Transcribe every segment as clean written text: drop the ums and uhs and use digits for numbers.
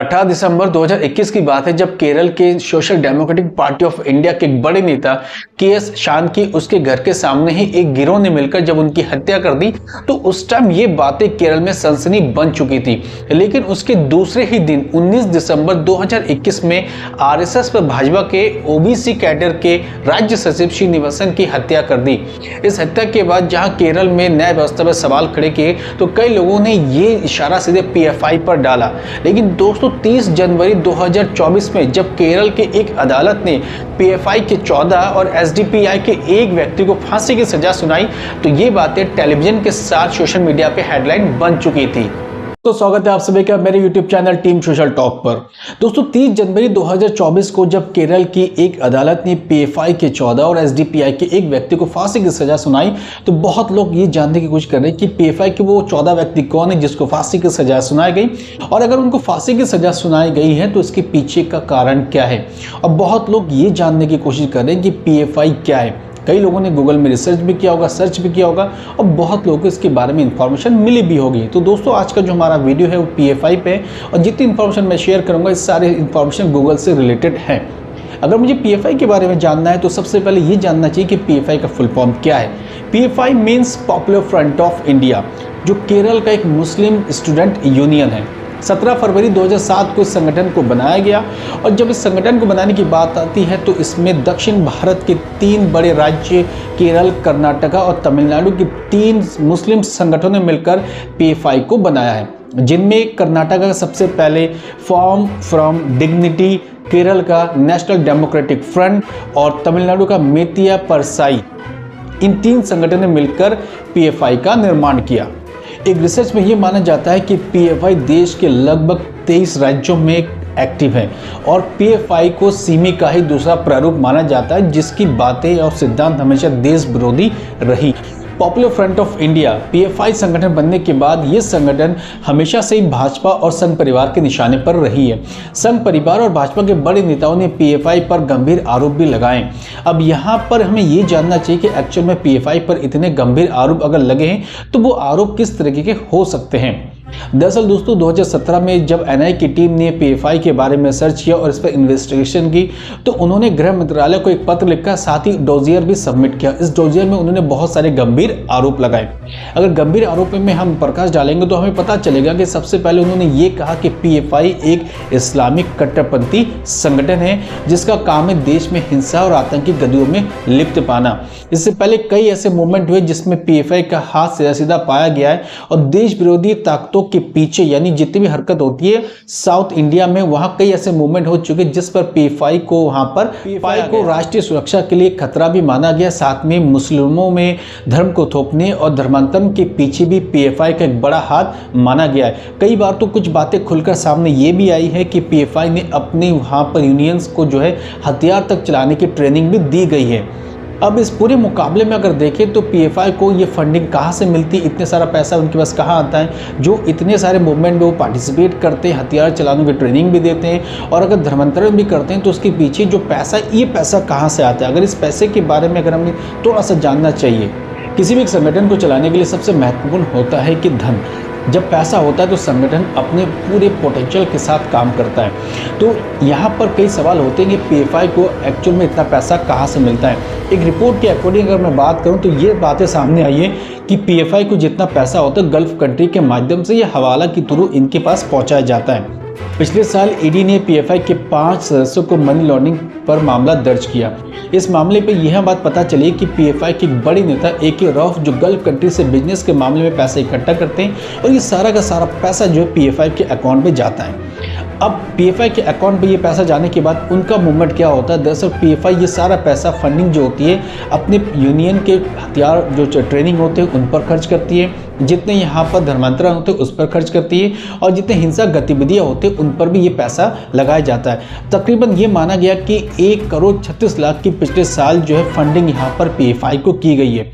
18 दिसंबर 2021 की बात है जब केरल के social democratic party of India के एक बड़े नेता के.एस. शानकी उसके घर के सामने ही एक गिरोह ने मिलकर जब उनकी हत्या कर दी तो उस टाइम ये बातें केरल में सनसनी बन चुकी थी। लेकिन उसके दूसरे ही दिन 19 दिसंबर 2021 में आरएसएस पर भाजपा के ओबीसी कैडर के राज्य सचिव श्रीनिवासन की हत्या कर दी। इस हत्या के बाद जहां केरल में न्याय व्यवस्था पर सवाल खड़े किए तो कई लोगों ने ये इशारा सीधे पीएफआई पर डाला। लेकिन दोस्तों 30 जनवरी 2024 में जब केरल के एक अदालत ने पीएफआई के 14 और एसडीपीआई के एक व्यक्ति को फांसी की सजा सुनाई तो ये बातें टेलीविजन के साथ सोशल मीडिया पे हेडलाइन बन चुकी थी। तो स्वागत है आप सभी का मेरे YouTube channel team social talk पर। दोस्तों 30 जनवरी 2024 को जब केरल की एक अदालत ने पीएफआई के 14 और एसडीपीआई के एक व्यक्ति को फांसी की सजा सुनाई तो बहुत लोग ये जानने की कोशिश कर रहे हैं कि पीएफआई के वो 14 व्यक्ति कौन है जिसको फांसी की सजा सुनाई गई, और अगर उनको फांसी की सजा सुनाई गई है तो इसके पीछे का कारण क्या है। और बहुत लोग ये जानने की कोशिश कर रहे हैं कि पीएफआई क्या है। कई लोगों ने गूगल में रिसर्च भी किया होगा, सर्च भी किया होगा और बहुत लोगों को इसके बारे में इंफॉर्मेशन मिली भी होगी। तो दोस्तों आज का जो हमारा वीडियो है वो पीएफआई पे है और जितनी इंफॉर्मेशन मैं शेयर करूंगा इस सारे इंफॉर्मेशन गूगल से रिलेटेड है। अगर मुझे पीएफआई के बारे में जानना है तो सबसे पहले ये जानना चाहिए कि पीएफआई का फुल फॉर्म क्या है। PFI means popular front of India, जो केरल का एक मुस्लिम स्टूडेंट यूनियन है। 17 फरवरी 2007 को इस संगठन को बनाया गया और जब इस संगठन को बनाने की बात आती है तो इसमें दक्षिण भारत के 3 बड़े राज्य केरल, कर्नाटका और तमिलनाडु के 3 मुस्लिम संगठनों ने मिलकर पीएफआई को बनाया है, जिनमें कर्नाटका का सबसे पहले फॉर्म फ्रॉम डिग्निटी, केरल का नेशनल डेमोक्रेटिक फ्रंट और तमिलनाडु का मेतिया परसाई। इन 3 संगठनों ने मिलकर पीएफआई का निर्माण किया। एक रिसर्च में ये माना जाता है कि पीएफआई देश के लगभग 23 राज्यों में एक्टिव है और पीएफआई को सिमी का ही दूसरा प्रारूप माना जाता है, जिसकी बातें और सिद्धांत हमेशा देश विरोधी रही। Popular front of India PFI संगठन बनने के बाद ये संगठन हमेशा से ही भाजपा और संघ परिवार के निशाने पर रही है। संघ परिवार और भाजपा के बड़े नेताओं ने पीएफआई पर गंभीर आरोप भी लगाए। अब यहाँ पर हमें ये जानना चाहिए कि एक्चुअल में पीएफआई पर इतने गंभीर आरोप अगर लगे हैं तो वो आरोप किस तरीके के हो सकते हैं। दरअसल दोस्तों 2017 में जब एनआई की टीम ने पीएफआई के बारे में सर्च किया और इस पर इन्वेस्टिगेशन की तो उन्होंने गृह मंत्रालय को एक पत्र लिखा, साथ ही डोजियर भी सबमिट किया। इस डोजियर में उन्होंने बहुत सारे गंभीर आरोप लगाए। अगर गंभीर आरोप में हम प्रकाश डालेंगे तो हमें पता चलेगा कि सबसे पहले उन्होंने ये कहा कि पीएफआई एक इस्लामिक कट्टरपंथी संगठन है जिसका काम है देश में हिंसा और आतंकी गतिविधियों में लिप्त पाना। इससे पहले कई ऐसे मूवमेंट हुए जिसमें पीएफआई का हाथ सीधा सीधा पाया गया है और देश विरोधी ताकतों के पीछे यानी जितनी भी हरकत होती है साउथ इंडिया में वहां कई ऐसे मूवमेंट हो चुके जिस पर पीएफआई को राष्ट्रीय सुरक्षा के लिए खतरा भी माना गया। साथ में मुस्लिमों में धर्म को थोपने और धर्मांतरण के पीछे भी पीएफआई का एक बड़ा हाथ माना गया है। कई बार तो कुछ बातें खुलकर सामने ये भी आई है कि पीएफआई ने अपने वहां पर यूनियंस को जो है हथियार तक चलाने की ट्रेनिंग भी दी गई है। अब इस पूरे मुकाबले में अगर देखें तो पीएफआई को ये फंडिंग कहाँ से मिलती है, इतने सारा पैसा उनके पास कहाँ आता है जो इतने सारे मूवमेंट में वो पार्टिसिपेट करते हैं, हथियार चलाने की ट्रेनिंग भी देते हैं और अगर धर्मांतरण भी करते हैं तो उसके पीछे जो पैसा ये पैसा कहाँ से आता है। अगर इस पैसे के बारे में अगर हमें थोड़ा सा जानना चाहिए। किसी भी संगठन को चलाने के लिए सबसे महत्वपूर्ण होता है कि धन। जब पैसा होता है तो संगठन अपने पूरे पोटेंशियल के साथ काम करता है। तो यहाँ पर कई सवाल होते हैं कि पीएफआई को एक्चुअल में इतना पैसा कहाँ से मिलता है। एक रिपोर्ट के अकॉर्डिंग अगर मैं बात करूँ तो ये बातें सामने आई है कि पीएफआई को जितना पैसा होता है गल्फ कंट्री के माध्यम से ये हवाला के थ्रू इनके पास पहुँचाया जाता है। पिछले साल ईडी ने पीएफआई के 5 सदस्यों को मनी लॉन्ड्रिंग पर मामला दर्ज किया। इस मामले पे यह बात पता चली कि पीएफआई के एक बड़े नेता ए.के. रॉफ जो गल्फ कंट्री से बिजनेस के मामले में पैसा इकट्ठा करते हैं और ये सारा का सारा पैसा जो है पीएफआई के अकाउंट में जाता है। अब पीएफआई के अकाउंट पे ये पैसा जाने के बाद उनका मूवमेंट क्या होता है। दरअसल पीएफआई ये सारा पैसा फंडिंग जो होती है अपने यूनियन के हथियार जो ट्रेनिंग होते हैं उन पर खर्च करती है, जितने यहाँ पर धर्मांतरण होते हैं उस पर खर्च करती है और जितने हिंसा गतिविधियाँ होती हैं उन पर भी ये पैसा लगाया जाता है। तकरीबन ये माना गया कि 1,36,00,000 की पिछले साल जो है फंडिंग यहाँ पर पीएफआई को की गई है।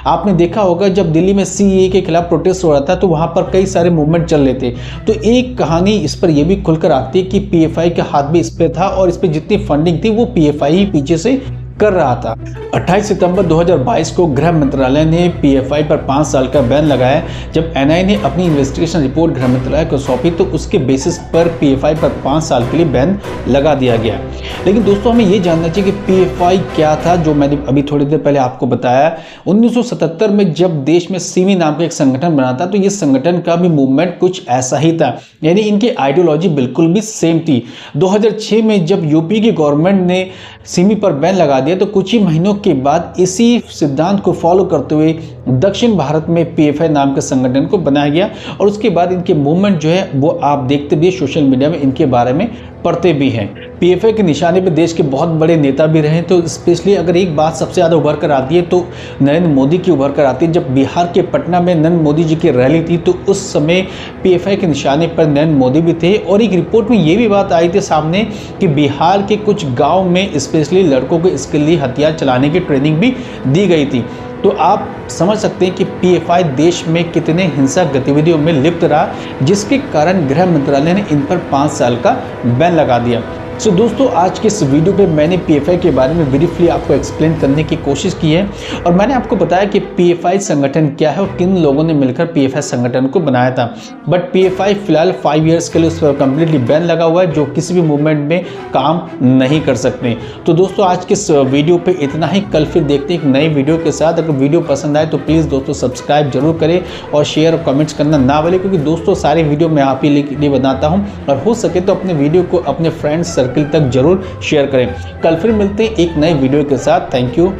आपने देखा होगा जब दिल्ली में सीएए के खिलाफ प्रोटेस्ट हो रहा था तो वहाँ पर कई सारे मूवमेंट चल रहे थे। तो एक कहानी इस पर यह भी खुलकर आती है कि पीएफआई का हाथ भी इस पे था और इस पे जितनी फंडिंग थी वो पीएफआई ही पीछे से कर रहा था। 28 सितंबर 2022 को गृह मंत्रालय ने पीएफआई पर 5 साल का बैन लगाया। जब एनआईए ने अपनी इन्वेस्टिगेशन रिपोर्ट गृह मंत्रालय को सौंपी तो उसके बेसिस पर पीएफआई पर 5 साल के लिए बैन लगा दिया गया। लेकिन दोस्तों हमें ये जानना चाहिए कि पीएफआई क्या था, जो मैंने अभी थोड़ी देर पहले आपको बताया। 1977 में जब देश में सिमी नाम का एक संगठन बना था तो ये संगठन का भी मूवमेंट कुछ ऐसा ही था, यानी इनकी आइडियोलॉजी बिल्कुल भी सेम थी। 2006 में जब यूपी की गवर्नमेंट ने सिमी पर बैन लगा दिया तो कुछ ही महीनों के बाद इसी सिद्धांत को फॉलो करते हुए दक्षिण भारत में पीएफआई नाम के संगठन को बनाया गया और उसके बाद इनके मूवमेंट जो है वो आप देखते भी सोशल मीडिया में इनके बारे में पढ़ते भी हैं। पीएफआई के निशाने पे देश के बहुत बड़े नेता भी रहे। तो स्पेशली अगर एक बात सबसे ज़्यादा उभर कर आती है तो नरेंद्र मोदी की उभर कर आती है। जब बिहार के पटना में नरेंद्र मोदी जी की रैली थी तो उस समय पीएफआई के निशाने पर नरेंद्र मोदी भी थे और एक रिपोर्ट में ये भी बात आई थी सामने कि बिहार के कुछ गाँव में स्पेशली लड़कों को इसके लिए हथियार चलाने की ट्रेनिंग भी दी गई थी। तो आप समझ सकते हैं कि पीएफआई देश में कितने हिंसक गतिविधियों में लिप्त रहा, जिसके कारण गृह मंत्रालय ने इन पर 5 साल का बैन लगा दिया। सो दोस्तों आज के इस वीडियो पे मैंने पीएफआई के बारे में ब्रीफली आपको एक्सप्लेन करने की कोशिश की है और मैंने आपको बताया कि पीएफआई संगठन क्या है और किन लोगों ने मिलकर पीएफआई संगठन को बनाया था। बट पीएफआई फिलहाल 5 इयर्स के लिए उस पर कम्प्लीटली बैन लगा हुआ है, जो किसी भी मूवमेंट में काम नहीं कर सकते। तो दोस्तों आज के इस वीडियो पे इतना ही। कल फिर देखते हैं एक नई वीडियो के साथ। अगर वीडियो पसंद आए तो प्लीज़ दोस्तों सब्सक्राइब जरूर करें और शेयर और कमेंट्स करना ना भूलें, क्योंकि दोस्तों सारी वीडियो मैं आप ही लिए बनाता हूँ और हो सके तो अपने वीडियो को अपने फ्रेंड्स सर्किल तक जरूर शेयर करें। कल फिर मिलते हैं एक नए वीडियो के साथ। Thank you.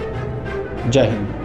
जय हिंद।